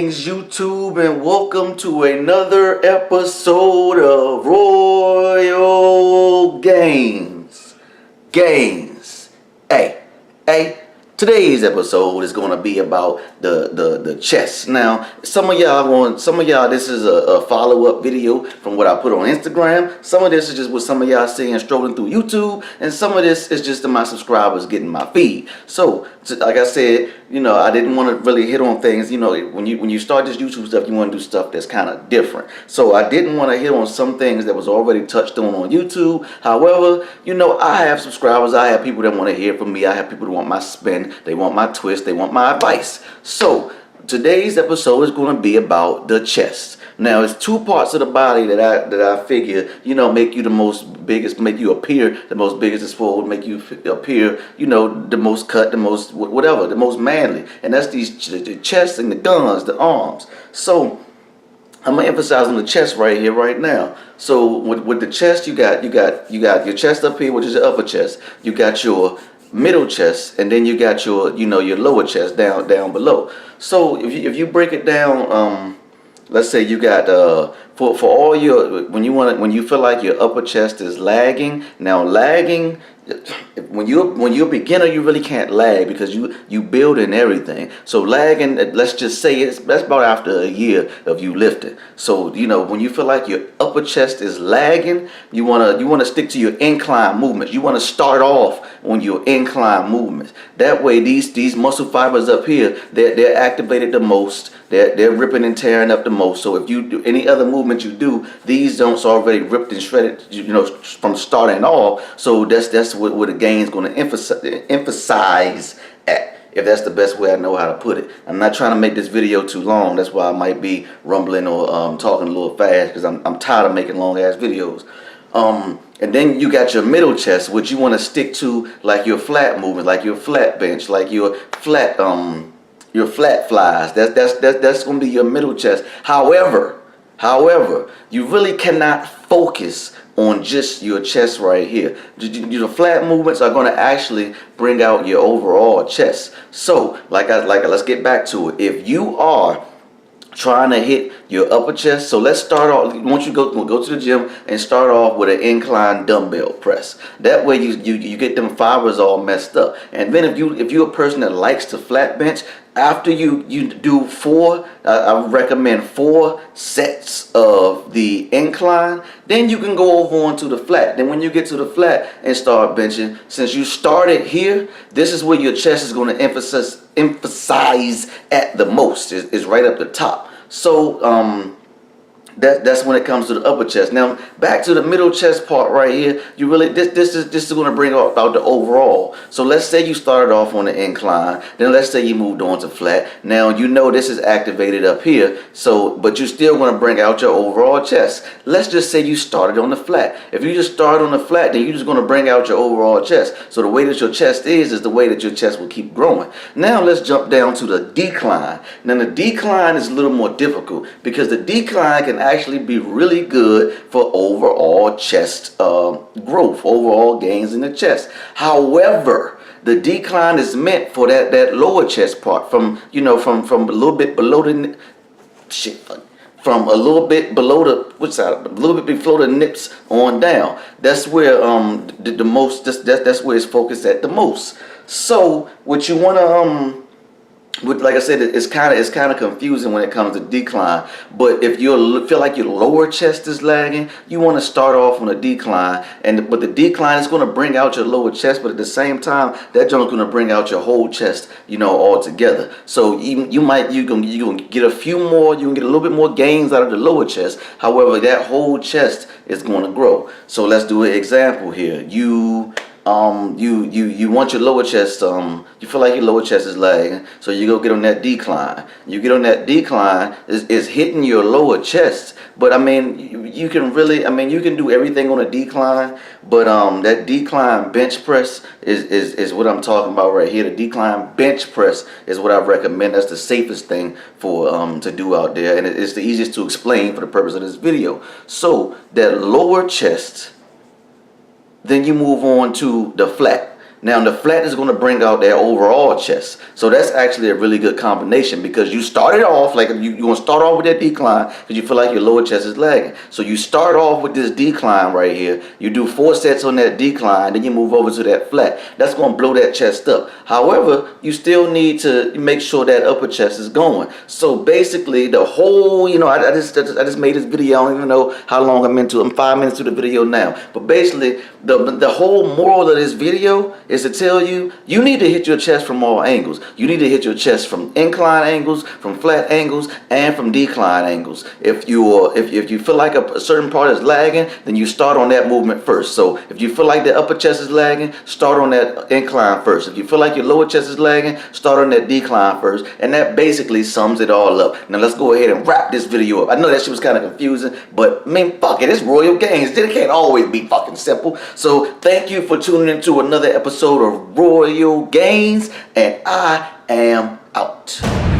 Greetings, YouTube, and welcome to another episode of Royal Gains. Hey, today's episode is going to be about the chess. Now, some of y'all, this is a follow-up video from what I put on Instagram. Some of this is just what some of y'all seeing strolling through YouTube, and some of this is just my subscribers getting my feed. So, like I said, I didn't want to really hit on things. When you start this YouTube stuff, you want to do stuff that's kind of different. So I didn't want to hit on some things that was already touched on YouTube. However, I have subscribers. I have people that want to hear from me. I have people that want my spin. They want my twist. They want my advice. So today's episode is going to be about the chest. Now, it's two parts of the body that I figure, make you the most biggest, make you appear the most biggest as forward, make you appear, the most cut, the most whatever, the most manly. And that's the chest and the guns, the arms. So I'm gonna emphasize on the chest right here, right now. So with the chest, you got your chest up here, which is your upper chest. You got your middle chest, and then you got your your lower chest down below. So if you break it down, let's say you got for all your when you feel like your upper chest is lagging. Now lagging, when you're a beginner, you really can't lag because you build in everything. So lagging, let's just say that's about after a year of you lifting. So when you feel like your upper chest is lagging, you wanna stick to your incline movements. You wanna start off on your incline movements. That way these muscle fibers up here, they're activated the most. They're ripping and tearing up the most. So if you do any other movement you do, these zones are already ripped and shredded, from starting off. So that's what the gain's going to emphasize at. If that's the best way I know how to put it. I'm not trying to make this video too long. That's why I might be rumbling or talking a little fast, because I'm tired of making long ass videos. And then you got your middle chest, which you want to stick to, like your flat movement, like your flat bench, like your flat flies. That's going to be your middle chest. However, you really cannot focus on just your chest right here. The flat movements are going to actually bring out your overall chest. So, let's get back to it. If you are trying to hit your upper chest, so let's start off. Once you go to the gym and start off with an incline dumbbell press. That way you get them fibers all messed up. And then if you're a person that likes to flat bench, after you do four, I recommend 4 sets of the incline. Then you can go over onto the flat. Then when you get to the flat and start benching, since you started here, this is where your chest is going to emphasize at the most. Is right up the top. So that's when it comes to the upper chest. Now back to the middle chest part right here. You really this is going to bring out the overall. So let's say you started off on the incline, then let's say you moved on to flat. Now this is activated up here. So but you're still going to bring out your overall chest. Let's just say you started on the flat. If you just start on the flat, then you're just going to bring out your overall chest. So the way that your chest is the way that your chest will keep growing. Now let's jump down to the decline. Now the decline is a little more difficult because the decline can actually be really good for overall chest growth, overall gains in the chest. However, the decline is meant for that lower chest part, from a little bit below the from a little bit below the a little bit below the nips on down. That's where the most that's where it's focused at the most. So what you want to like I said, it's kind of confusing when it comes to decline. But if you feel like your lower chest is lagging, you want to start off on a decline. But the decline is going to bring out your lower chest, but at the same time, that joint's going to bring out your whole chest, all together. So you gonna get a few more, you can get a little bit more gains out of the lower chest. However, that whole chest is going to grow. So let's do an example here. You want your lower chest, you feel like your lower chest is lagging, so you go get on that decline. You get on that decline, is hitting your lower chest. But I mean, you can do everything on a decline, but that decline bench press is what I'm talking about right here. The decline bench press is what I recommend. That's the safest thing for to do out there, and it's the easiest to explain for the purpose of this video. So that lower chest, then you move on to the flat. Now the flat is going to bring out that overall chest. So that's actually a really good combination because you started off like you're going to start off with that decline because you feel like your lower chest is lagging. So you start off with this decline right here. You do 4 sets on that decline, then you move over to that flat. That's going to blow that chest up. However, you still need to make sure that upper chest is going. So basically the whole, I just made this video. I don't even know how long I'm into. I'm 5 minutes to the video now. But basically the whole moral of this video is to tell you, you need to hit your chest from all angles. You need to hit your chest from incline angles, from flat angles, and from decline angles. If you feel like a certain part is lagging, then you start on that movement first. So if you feel like the upper chest is lagging, start on that incline first. If you feel like your lower chest is lagging, start on that decline first. And that basically sums it all up. Now let's go ahead and wrap this video up. I know that shit was kind of confusing, but I mean, fuck it, it's Royal Gains. It can't always be fucking simple. So thank you for tuning into another episode of Royal Gains, and I am out.